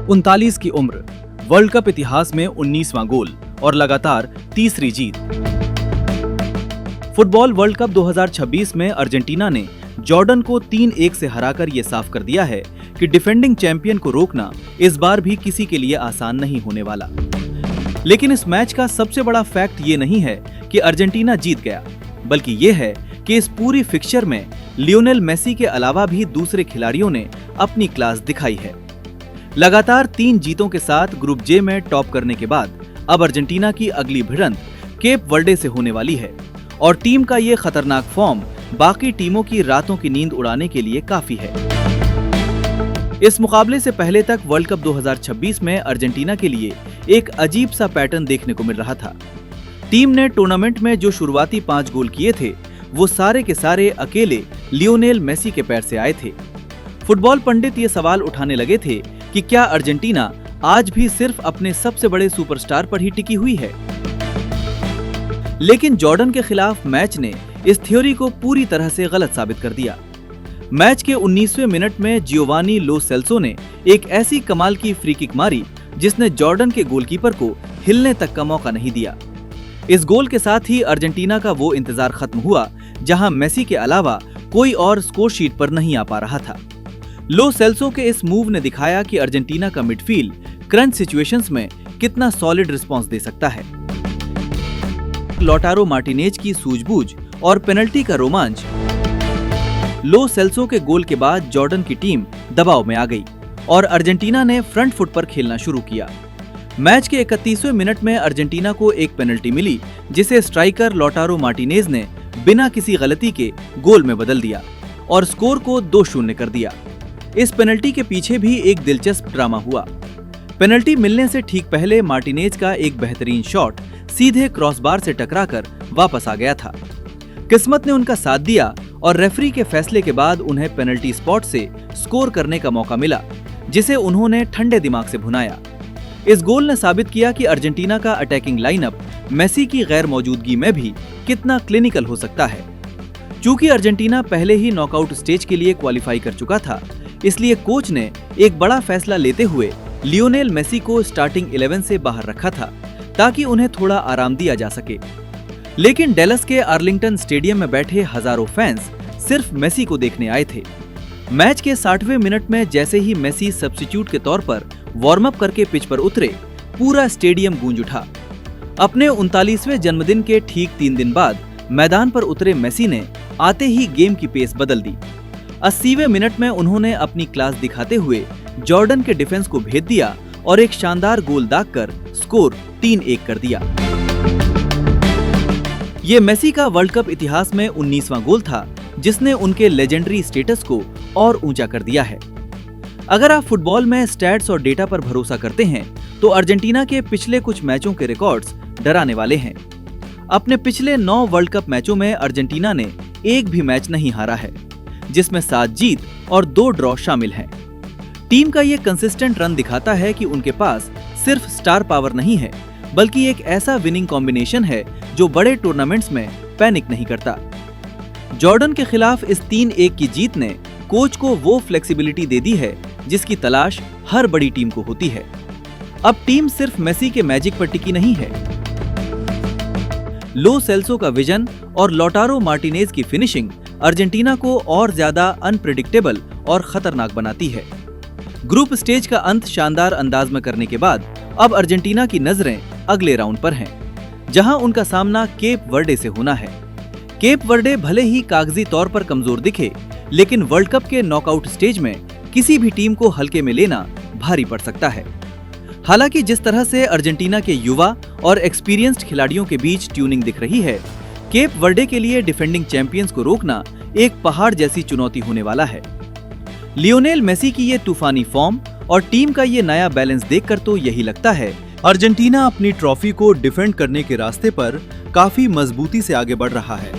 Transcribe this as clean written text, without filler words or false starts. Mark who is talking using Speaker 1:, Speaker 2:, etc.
Speaker 1: 39 की उम्र, world cup इतिहास में 19वां गोल और लगातार तीसरी जीत। फुटबॉल वर्ल्ड कप 2026 में अर्जेंटीना ने जॉर्डन को 3-1 से हराकर ये साफ कर दिया है कि डिफेंडिंग चैंपियन को रोकना इस बार भी किसी के लिए आसान नहीं होने वाला। लेकिन इस मैच का सबसे बड़ा फैक्ट ये नहीं है कि अर्जेंटीना जीत गया, बल्कि ये है कि इस पूरी फिक्चर में लियोनेल मेसी के अलावा भी दूसरे खिलाड़ियों ने अपनी क्लास दिखाई है। लगातार 3 जीतों के साथ ग्रुप जे में टॉप करने के बाद अब अर्जेंटीना की अगली भिड़ंत केप वर्डे से होने वाली है और टीम का ये खतरनाक फॉर्म बाकी टीमों की रातों की नींद उड़ाने के लिए काफी है। इस मुकाबले से पहले तक वर्ल्ड कप 2026 में अर्जेंटीना के लिए एक अजीब सा पैटर्न देखने को मिल रहा था। टीम ने टूर्नामेंट में जो शुरुआती 5 गोल किए थे वो सारे के सारे अकेले लियोनेल मेसी के पैर से आए थे। फुटबॉल पंडित ये सवाल उठाने लगे थे कि क्या अर्जेंटीना आज भी सिर्फ अपने सबसे बड़े सुपरस्टार पर ही टिकी हुई है। लेकिन जॉर्डन के खिलाफ मैच ने इस थ्योरी को पूरी तरह से गलत साबित कर दिया। मैच के 19वें मिनट में जियोवानी लो सेल्सो ने एक ऐसी कमाल की फ्री किक मारी जिसने जॉर्डन के गोलकीपर को हिलने तक का मौका नहीं दिया। इस गोल के साथ ही अर्जेंटीना का वो इंतजार खत्म हुआ जहां मेसी के अलावा कोई और स्कोर शीट पर नहीं आ पा रहा था। लो सेल्सो के इस मूव ने दिखाया कि अर्जेंटीना का मिडफील्ड क्रंच सिचुएशंस में कितना सॉलिड रिस्पांस दे सकता है। लॉटारो मार्टिनेज की सूझबूझ और पेनल्टी का रोमांच। लो सेल्सो के गोल के बाद जॉर्डन की टीम दबाव में आ गई और अर्जेंटीना ने फ्रंट फुट पर खेलना शुरू किया। मैच के 31वें मिनट में अर्जेंटीना को एक पेनल्टी मिली जिसे स्ट्राइकर लॉटारो मार्टिनेज ने बिना किसी गलती के गोल में बदल दिया और स्कोर को 2-0 कर दिया। इस पेनल्टी के पीछे भी एक दिलचस्प ड्रामा हुआ। पेनल्टी मिलने से ठीक पहले मार्टिनेज का एक बेहतरीन शॉट सीधे क्रॉसबार से टकराकर वापस आ गया था। किस्मत ने उनका साथ दिया और रेफरी के फैसले के बाद उन्हें पेनल्टी स्पॉट से स्कोर करने का मौका मिला, जिसे उन्होंने ठंडे दिमाग से भुनाया। इस गोल ने साबित किया कि अर्जेंटीना का अटैकिंग लाइनअप मेसी की गैर मौजूदगी में भी कितना क्लिनिकल हो सकता है। चूंकि अर्जेंटीना पहले ही नॉकआउट स्टेज के लिए क्वालिफाई कर चुका था, इसलिए कोच ने एक बड़ा फैसला लेते हुए लियोनेल मेसी को स्टार्टिंग 11 से बाहर रखा था ताकि उन्हें थोड़ा आराम दिया जा सके। लेकिन डेलस के आर्लिंगटन स्टेडियम में बैठे हजारों फैंस सिर्फ मेसी को देखने आए थे। मैच के 60वें मिनट में जैसे ही मेसी सब्स्टिट्यूट के तौर पर वार्म अप करके पिच पर उतरे, पूरा स्टेडियम गूंज उठा। अपने 39वें जन्मदिन के ठीक 3 दिन बाद मैदान पर उतरे मेसी ने आते ही गेम की पेस बदल दी। 80वें मिनट में उन्होंने अपनी क्लास दिखाते हुए जॉर्डन के डिफेंस को भेद दिया और एक शानदार गोल दागकर स्कोर 3-1 कर दिया। ये मेसी का वर्ल्ड कप इतिहास में 19वां गोल था जिसने उनके लेजेंडरी स्टेटस को और ऊंचा कर दिया है। अगर आप फुटबॉल में स्टैट्स और डेटा पर भरोसा करते हैं तो अर्जेंटीना के पिछले कुछ मैचों के रिकॉर्ड्स डराने वाले हैं। अपने पिछले 9 वर्ल्ड कप मैचों में अर्जेंटीना ने एक भी मैच नहीं हारा है, जिसमें 7 जीत और 2 ड्रॉ शामिल हैं। टीम का ये कंसिस्टेंट रन दिखाता है कि उनके पास सिर्फ स्टार पावर नहीं है, बल्कि एक ऐसा विनिंग कॉम्बिनेशन है जो बड़े टूर्नामेंट्स में पैनिक नहीं करता। जॉर्डन के खिलाफ इस 3-1 की जीत ने कोच को वो फ्लेक्सिबिलिटी दे दी है जिसकी तलाश हर बड़ी टीम को होती है। अब टीम सिर्फ मेसी के मैजिक पर टिकी नहीं है। लो सेल्सो का विजन और लॉटारो मार्टिनेज की फिनिशिंग अर्जेंटीना को और ज्यादा अनप्रेडिक्टेबल और खतरनाक बनाती है। ग्रुप स्टेज का अंत शानदार अंदाज में करने के बाद अब अर्जेंटीना की नजरें अगले राउंड पर हैं, जहां उनका सामना केप वर्डे से होना है। केप वर्डे भले ही कागजी तौर पर कमजोर दिखे, लेकिन वर्ल्ड कप के नॉकआउट स्टेज में किसी भी टीम को हल्के में लेना भारी पड़ सकता है। हालांकि जिस तरह से अर्जेंटीना के युवा और एक्सपीरियंस्ड खिलाड़ियों के बीच ट्यूनिंग दिख रही है, केप वर्डे के लिए डिफेंडिंग चैंपियंस को रोकना एक पहाड़ जैसी चुनौती होने वाला है। लियोनेल मेसी की ये तूफानी फॉर्म और टीम का ये नया बैलेंस देखकर तो यही लगता है अर्जेंटीना अपनी ट्रॉफी को डिफेंड करने के रास्ते पर काफी मजबूती से आगे बढ़ रहा है।